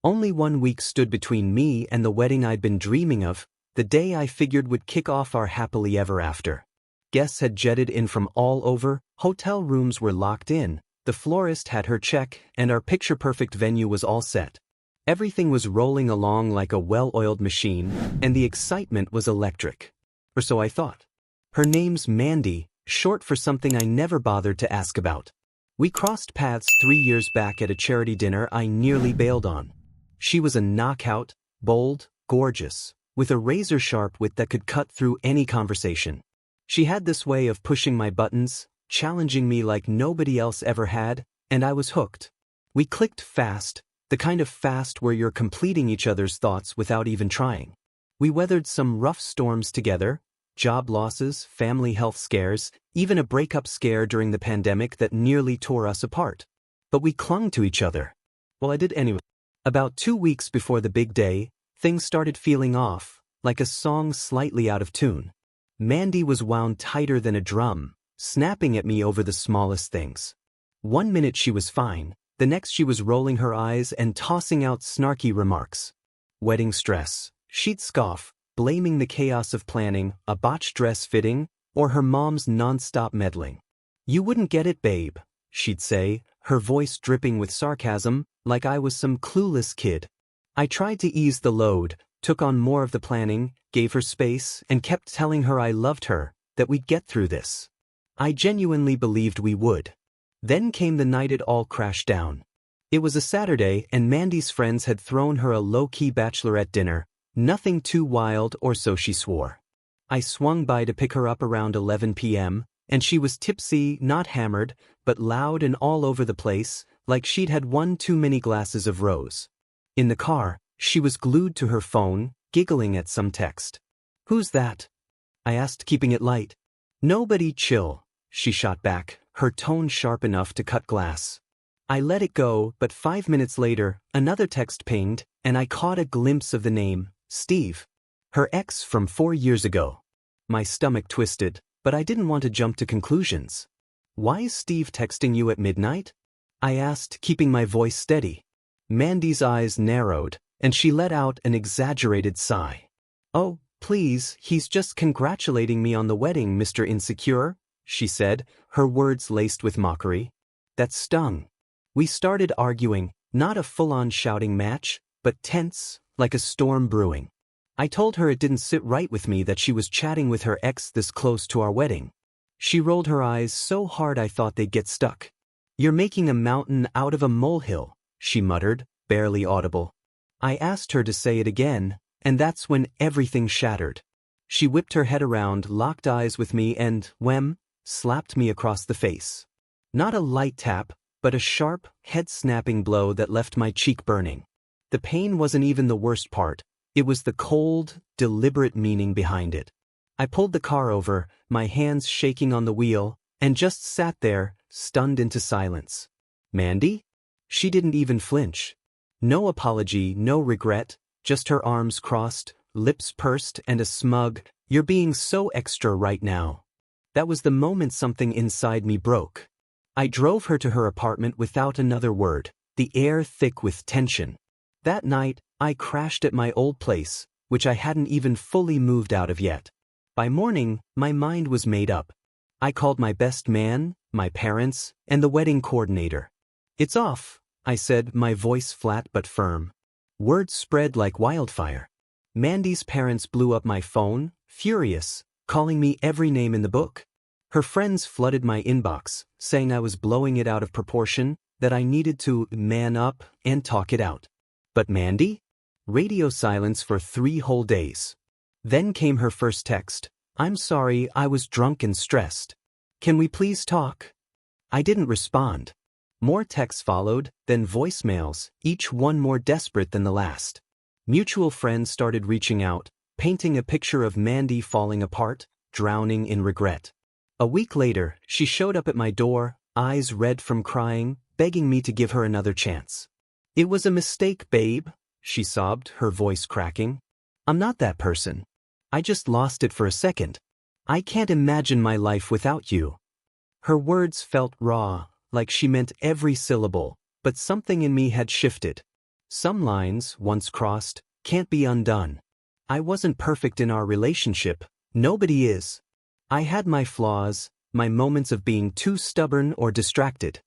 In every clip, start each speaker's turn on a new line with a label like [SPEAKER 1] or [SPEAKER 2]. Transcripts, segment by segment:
[SPEAKER 1] Only 1 week stood between me and the wedding I'd been dreaming of, the day I figured would kick off our happily ever after. Guests had jetted in from all over, hotel rooms were locked in, the florist had her check, and our picture-perfect venue was all set. Everything was rolling along like a well-oiled machine, and the excitement was electric. Or so I thought. Her name's Mandy, short for something I never bothered to ask about. We crossed paths 3 years back at a charity dinner I nearly bailed on. She was a knockout, bold, gorgeous, with a razor-sharp wit that could cut through any conversation. She had this way of pushing my buttons, challenging me like nobody else ever had, and I was hooked. We clicked fast, the kind of fast where you're completing each other's thoughts without even trying. We weathered some rough storms together, job losses, family health scares, even a breakup scare during the pandemic that nearly tore us apart. But we clung to each other. Well, I did anyway. About 2 weeks before the big day, things started feeling off, like a song slightly out of tune. Mandy was wound tighter than a drum, snapping at me over the smallest things. 1 minute she was fine, the next she was rolling her eyes and tossing out snarky remarks. Wedding stress, she'd scoff, blaming the chaos of planning, a botched dress fitting, or her mom's non-stop meddling. "You wouldn't get it, babe," she'd say, her voice dripping with sarcasm, like I was some clueless kid. I tried to ease the load, took on more of the planning, gave her space, and kept telling her I loved her, that we'd get through this. I genuinely believed we would. Then came the night it all crashed down. It was a Saturday, and Mandy's friends had thrown her a low-key bachelorette dinner, nothing too wild, or so she swore. I swung by to pick her up around 11 p.m., and she was tipsy, not hammered, but loud and all over the place, like she'd had one too many glasses of rose. In the car, she was glued to her phone, giggling at some text. "Who's that?" I asked, keeping it light. "Nobody, chill," she shot back, her tone sharp enough to cut glass. I let it go, but 5 minutes later, another text pinged, and I caught a glimpse of the name, Steve. Her ex from 4 years ago. My stomach twisted, but I didn't want to jump to conclusions. "Why is Steve texting you at midnight?" I asked, keeping my voice steady. Mandy's eyes narrowed, and she let out an exaggerated sigh. "Oh, please, he's just congratulating me on the wedding, Mr. Insecure," she said, her words laced with mockery. That stung. We started arguing, not a full-on shouting match, but tense, like a storm brewing. I told her it didn't sit right with me that she was chatting with her ex this close to our wedding. She rolled her eyes so hard I thought they'd get stuck. "You're making a mountain out of a molehill," she muttered, barely audible. I asked her to say it again, and that's when everything shattered. She whipped her head around, locked eyes with me, and, wham, slapped me across the face. Not a light tap, but a sharp, head-snapping blow that left my cheek burning. The pain wasn't even the worst part. It was the cold, deliberate meaning behind it. I pulled the car over, my hands shaking on the wheel, and just sat there, stunned into silence. "Mandy?" She didn't even flinch. No apology, no regret, just her arms crossed, lips pursed, and a smug, "You're being so extra right now." That was the moment something inside me broke. I drove her to her apartment without another word, the air thick with tension. That night, I crashed at my old place, which I hadn't even fully moved out of yet. By morning, my mind was made up. I called my best man, my parents, and the wedding coordinator. "It's off," I said, my voice flat but firm. Word spread like wildfire. Mandy's parents blew up my phone, furious, calling me every name in the book. Her friends flooded my inbox, saying I was blowing it out of proportion, that I needed to man up and talk it out. But Mandy? Radio silence for 3 whole days. Then came her first text. "I'm sorry, I was drunk and stressed. Can we please talk?" I didn't respond. More texts followed, then voicemails, each one more desperate than the last. Mutual friends started reaching out, painting a picture of Mandy falling apart, drowning in regret. A week later, she showed up at my door, eyes red from crying, begging me to give her another chance. "It was a mistake, babe," she sobbed, her voice cracking. "I'm not that person. I just lost it for a second. I can't imagine my life without you." Her words felt raw, like she meant every syllable, but something in me had shifted. Some lines, once crossed, can't be undone. I wasn't perfect in our relationship, nobody is. I had my flaws, my moments of being too stubborn or distracted.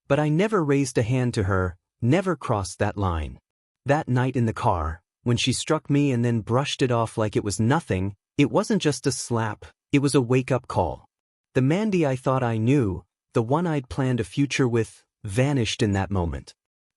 [SPEAKER 1] But I never raised a hand to her, never crossed that line. That night in the car, when she struck me and then brushed it off like it was nothing, it wasn't just a slap, it was a wake-up call. The Mandy I thought I knew, the one I'd planned a future with, vanished in that moment.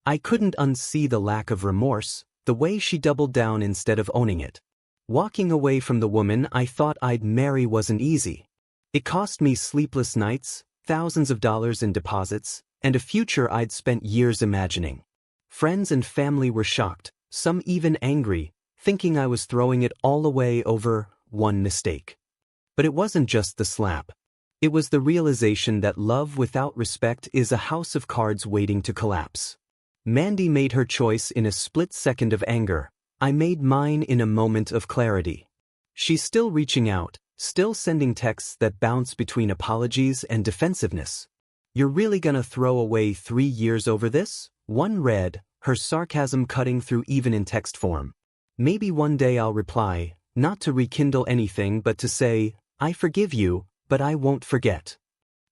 [SPEAKER 1] I couldn't unsee the lack of remorse, the way she doubled down instead of owning it. Walking away from the woman I thought I'd marry wasn't easy. It cost me sleepless nights, thousands of dollars in deposits, and a future I'd spent years imagining. Friends and family were shocked, some even angry, thinking I was throwing it all away over one mistake. But it wasn't just the slap. It was the realization that love without respect is a house of cards waiting to collapse. Mandy made her choice in a split second of anger. I made mine in a moment of clarity. She's still reaching out, still sending texts that bounce between apologies and defensiveness. You're really gonna throw away 3 years over this? One read, her sarcasm cutting through even in text form. Maybe one day I'll reply, not to rekindle anything but to say, I forgive you, but I won't forget.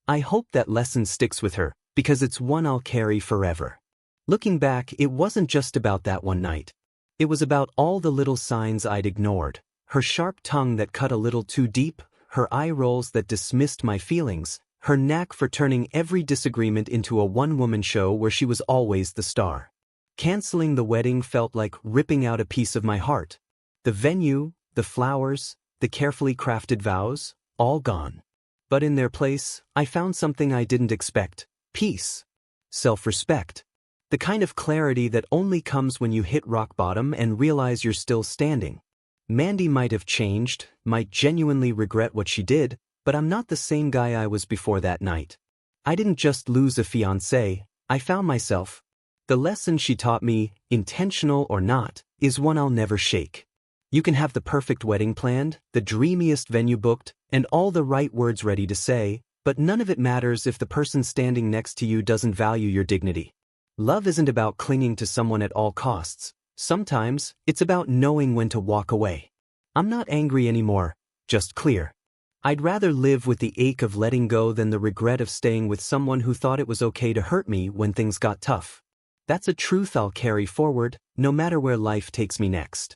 [SPEAKER 1] I hope that lesson sticks with her, because it's one I'll carry forever. Looking back, it wasn't just about that one night. It was about all the little signs I'd ignored. Her sharp tongue that cut a little too deep, her eye rolls that dismissed my feelings, her knack for turning every disagreement into a one-woman show where she was always the star. Canceling the wedding felt like ripping out a piece of my heart. The venue, the flowers, the carefully crafted vows, all gone. But in their place, I found something I didn't expect: peace. Self-respect. The kind of clarity that only comes when you hit rock bottom and realize you're still standing. Mandy might have changed, might genuinely regret what she did, but I'm not the same guy I was before that night. I didn't just lose a fiancé, I found myself. The lesson she taught me, intentional or not, is one I'll never shake. You can have the perfect wedding planned, the dreamiest venue booked, and all the right words ready to say, but none of it matters if the person standing next to you doesn't value your dignity. Love isn't about clinging to someone at all costs. Sometimes, it's about knowing when to walk away. I'm not angry anymore, just clear. I'd rather live with the ache of letting go than the regret of staying with someone who thought it was okay to hurt me when things got tough. That's a truth I'll carry forward, no matter where life takes me next.